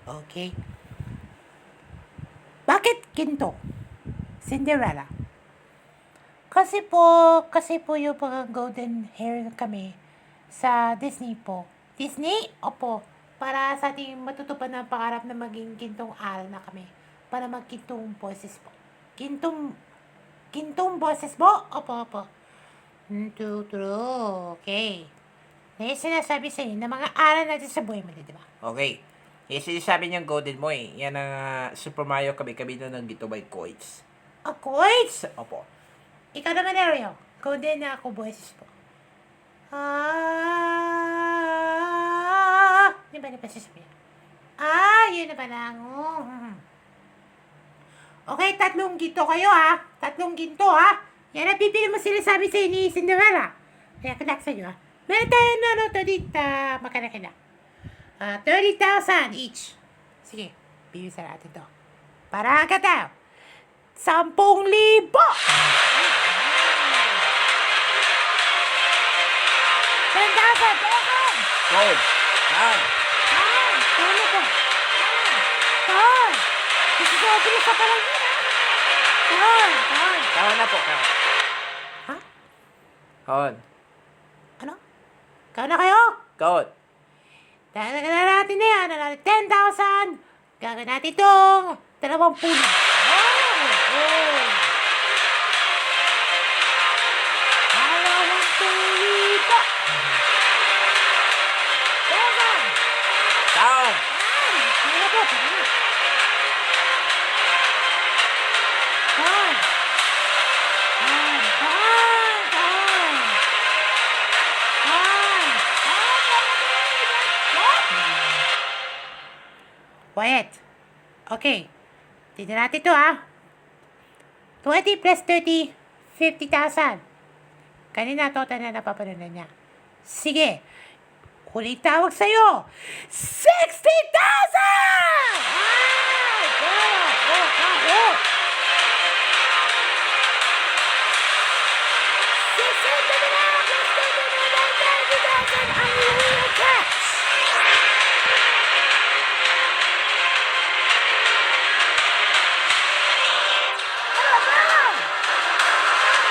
Okay. Bakit ginto? Cinderella. Kasi po yung mga golden hair kami sa Disney po. Disney? Opo. Para sa ating matutupad ng pangarap na maging gintong aral na kami. Para magkintong boses po. Gintong boses po? Opo. True. Okay. Na yung sinasabi sa inyo na mga aral natin sa buhay mo, di ba? Okay. Eh, sinasabi niyang golden mo eh. Yan ang Super Mario kami doon ng Gito by Coins. Coins? Opo. Ikaw naman, Ariel. Golden na ako boses po. Di ba napasasabi? Yun na pala. Okay, 3 ginto kayo ha. 3 ginto ha. Yan ang pipili mo sila sabi sa ni Cinderella. Kaya kalak sa inyo ha. Meron tayo to dito. Magkana 30,000 each. Sige, bibili sa natin to. Para agad tayo. 10,000! Gold. Yan. Ano po? Gusto ko bilis sa palang yun ha. Kawan na po, kawan. Ha? Kawan. Ano? Ikaw na kayo? Kawan. Dagdagan na natin na yan. 10,000. Gagawin natin itong 20. Kawan. Quiet. Okay. Tignan natin ito ha. 20 plus 30, 50,000. Kanina total na napapanood niya. Sige. Huling tawag sa'yo. 60,000!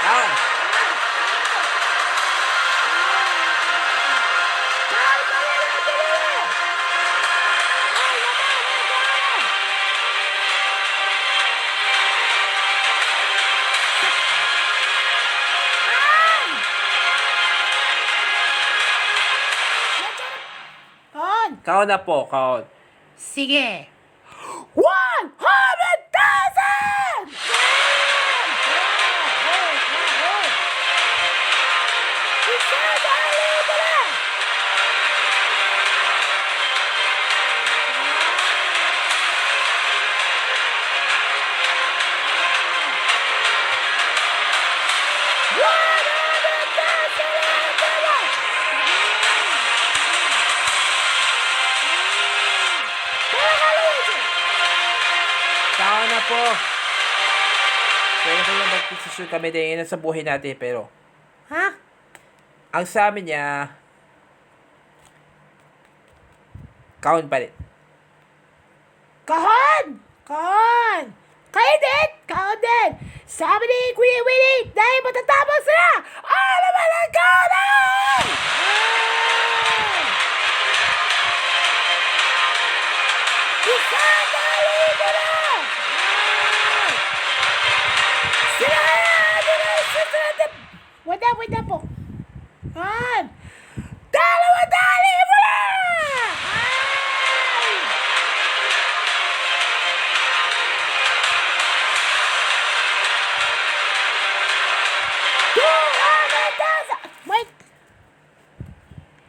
Kawan. Kawan na po, kawan. Sige. 100,000! Kawan na po. Pwede ko yung mag-decision kami din sa buhay natin, pero Ha? ang sa amin niya, kawan pa rin. Kahon! Kayo din! Sabi ni Kuya Willie, dahil matatapos na! Naman ang kahon! Wait na po. 2,000 mo na!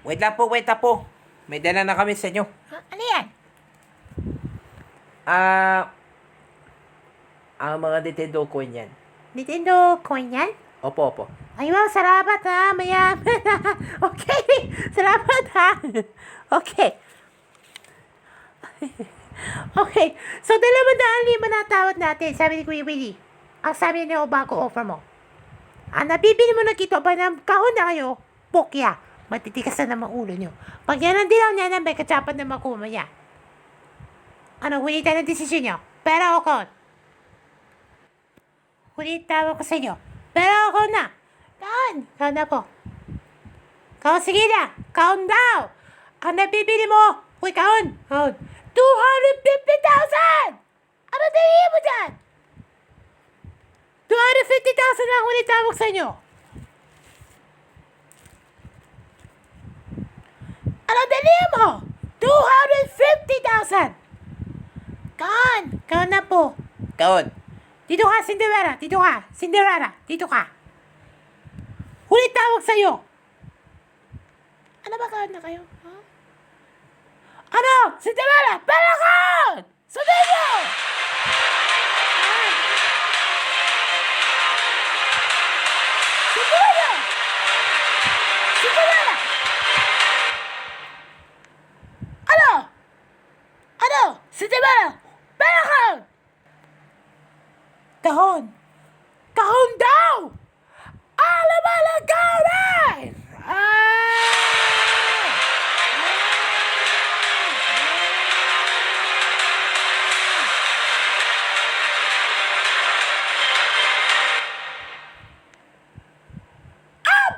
Wait lang po. May dala na kami sa inyo. Ano yan? Ang mga Nintendo coin yan. Nintendo coin yan? Opo. Ay, wow, salamat ha, mayaman. Okay, salamat ha. Okay. So 2,500 na tawad natin, sabi ni Kuya Willie. Ang sabi niya bago offer mo. Nabibili mo na kito ba ng kahon na kayo? Pokya. Matitikas na naman ulo nyo. Pag yan ang dilaw niya, may katsapan na makumaya. Ano, huli tayo ng desisyon nyo? Pera o account? Huli tawag ko sa inyo. Pera o account na? Count na po. Count, sige na. Count daw. Ang nabibili mo. Uy, count. 250,000! Ano tingin mo dyan? 250,000 lang huli tawag sa inyo. Ano tingin mo? 250,000! Count na po. Count. Dito ka, Cinderella. Dito ka. Cinderella. Dito ka. Huli tawag sa'yo. Ano ba count na kayo? Ha? Ano? Cinderella! Pera count! Sundan nyo! Cinderella! Cinderella! Ano? Ano? Cinderella! Pera count! Kahon! Kahon daw! Alam mo lang kahon!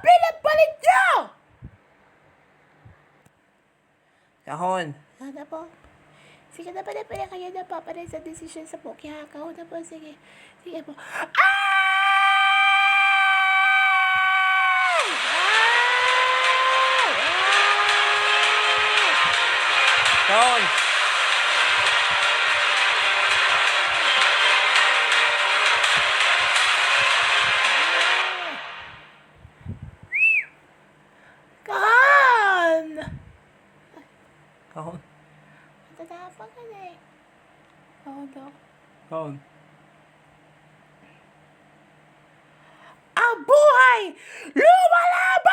Pinapalit nyo! Kahon. Ano po? Sige na pala kayo na papalit sa decision sa po. Kaya kahon na po. Sige. Sige po. Kahon. Kahon! Kahon. Tatapang ka na eh. Kahon daw. Kahon. Ang buhay lumalaban!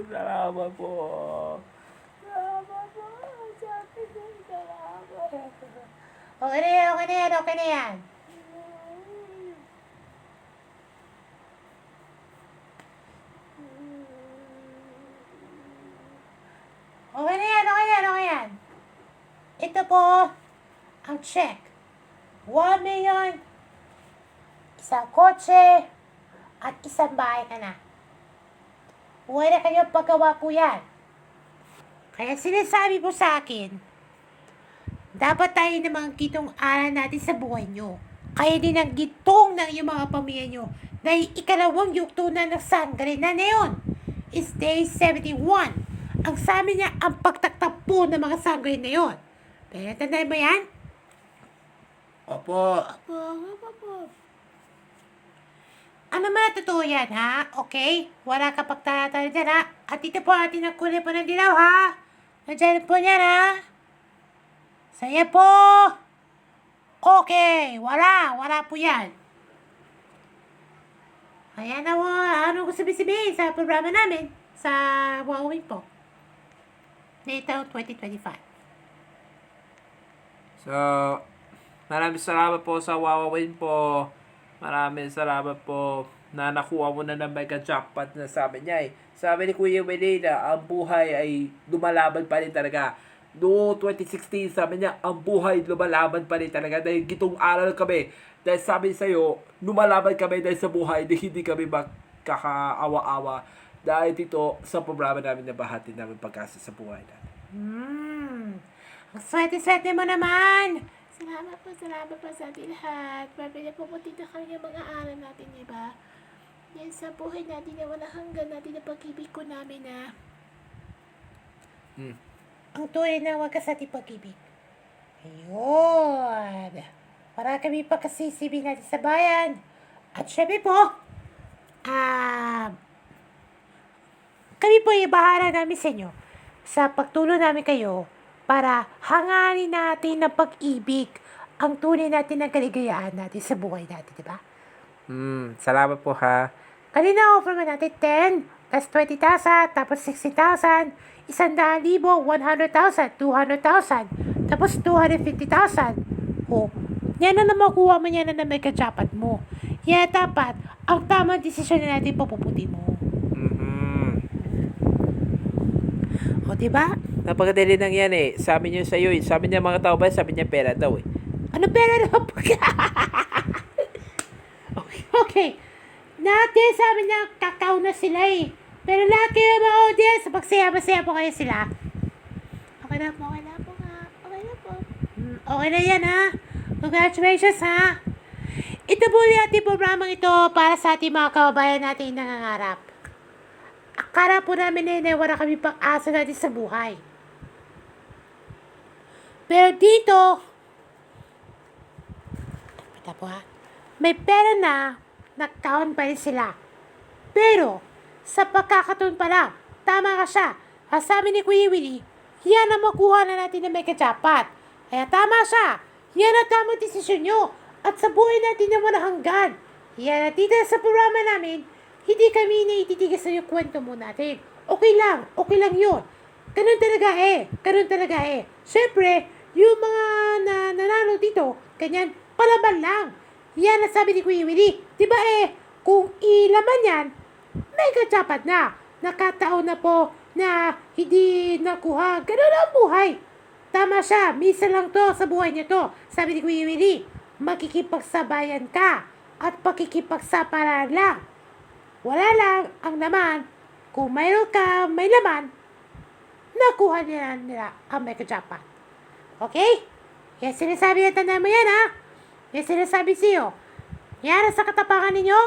Salamat po. Okay na yan, okay na yan, okay na yan. Okay na yan, okay na yan, okay yan. Ito po, ang check. 1 million, isang kotse, at isang bahay ka na. Huwag na kanyang paggawa po yan. Kaya sinasabi po sa akin, dapat tayo namang gitong aral natin sa buhay nyo. Kaya din ang gitong ng iyong mga pamilya nyo dahil ikalawang yugto na ng sangre na ngayon is day 71. Ang sabi niya, ang pagtaktapo ng mga sangre na yon. Pero tandaan mo yan? Opo. Opo. Ano man totoo yan, ha? Okay? Wala ka pagtatalo dyan, ha? At ito po atin ang kulay po ng dilaw, ha? Nandiyan po niyan, ha? Saya po! Okay, wala po yan. Ayan na po, ano gusto sabihin sa programa namin sa Huawei po. Nito 2025. So, maraming salamat po sa Huawei po. Maraming salamat po na nakuha mo na ng mega jackpot na sabi niya eh. Sabi ni Kuya Melina, ang buhay ay lumalaban pa rin talaga. Noong 2016, sabi niya, ang buhay lumalaban pa rin talaga dahil gitong aral kami. Dahil sabi sa'yo, lumalaban kami dahil sa buhay, dahil hindi kami magkakaawa-awa. Dahil dito, sa programa namin na bahati namin pagkasa sa buhay natin. Ang swerte-swerte mo naman. Salamat po sa ating lahat. Mabili po po dito kami yung mga aral natin, di ba? Yan sa buhay natin na walang hanggan natin na pag-ibig ko namin na Ang tunay na wagas at pag-ibig. Ayun. Para kami pagkasisibi natin sa bayan. At syempre po, kami po ibahala namin sa inyo sa pagtulong namin kayo para hangarin natin ng pag-ibig ang tunay natin ng kaligayahan natin sa buhay natin, di ba? Salamat po ha. Kanina offer mo natin 10, tas 20,000, tapos 60,000, 100,000, 100,000, 200,000, tapos 250,000. O, yan na makuha mo, yan na may kajapat mo. Yan dapat, ang tamang desisyon na natin papuputi mo. O, diba? Napakadali lang yan eh. Sabi niyo sa'yo eh. Sabi niya mga tao ba? Sabi niya pera daw eh. Ano pera na okay. Dati sabi niya, kakao na sila eh. Pero lahat kayo mga audience, magsaya-masaya po kayo sila. Okay na po. Okay na yan ha. Congratulations ha. Ito po yung ating programang ito para sa ating mga kababayan natin nangangarap. Akala po namin na wala kami pang-asa natin sa buhay. Pero dito, ito po ha, may pera na, nagtaon pa rin sila. Pero, sa pagkakataon pa lang, tama ka siya. Sabi ni Kuya Willie, yan ang makuha na natin na may kajapat. Kaya tama siya. Yan ang tamang desisyon nyo. At sa buhay natin na walang hanggan. Yan at dito sa programa namin, hindi kami naititigas sa yung kwento mo natin. Okay lang yun. Ganun talaga eh. Siyempre, yung mga nanalo dito, ganyan, palaban lang. Yan ang sabi ni Kuya Willie. Diba kung ilaman yan, may kajapat na. Nakataon na po na hindi nakuha. Ganun ang buhay. Tama siya. Misa lang to sa buhay niya to. Sabi ni Kuya Willie, makikipagsabayan ka at pakikipagsapalaran lang. Wala lang ang laman. Kung mayroon ka, may laman, nakuha nila ang may kajapat. Okay? Yan sinasabi na tanda mo yan ha. Yan sinasabi siyo. Yan sa katapangan ninyo,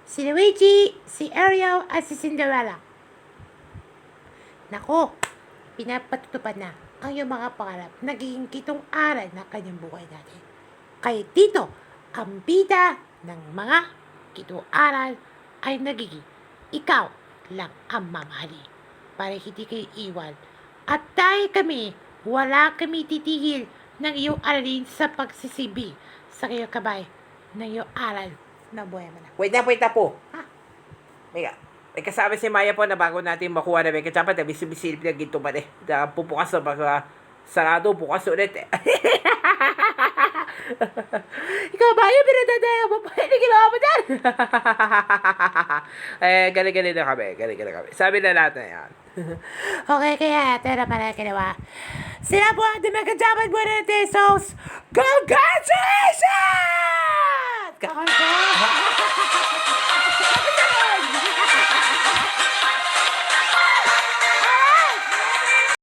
si Luigi, si Ariel, at si Cinderella. Nako, pinapatutupad na ang iyong mga pangarap. Nagiging kitong aral ng kanyang buhay natin. Kaya dito, ang bida ng mga kitong aral ay nagiging ikaw lang ang mamahali para hindi kayo iwan. At dahil kami, wala kami titigil ng iyong aralin sa pagsisibi sa kayo kabay ng iyong aral na buhay mo na. Wait na po. Ha? May kasama si Maya po na bago natin makuha na may kajapat, bisibisilip na ginto ba eh. Pupukas na baka sarado, bukas ulit eh. Ikaw ba yung pinadadaya mo pa? Hindi ginawa mo dyan? Galing na kami. Sabi na natin yan. Okay, kaya ito na pala ginawa. Sila po ang dumagajaman mo na natin. So, congratulations!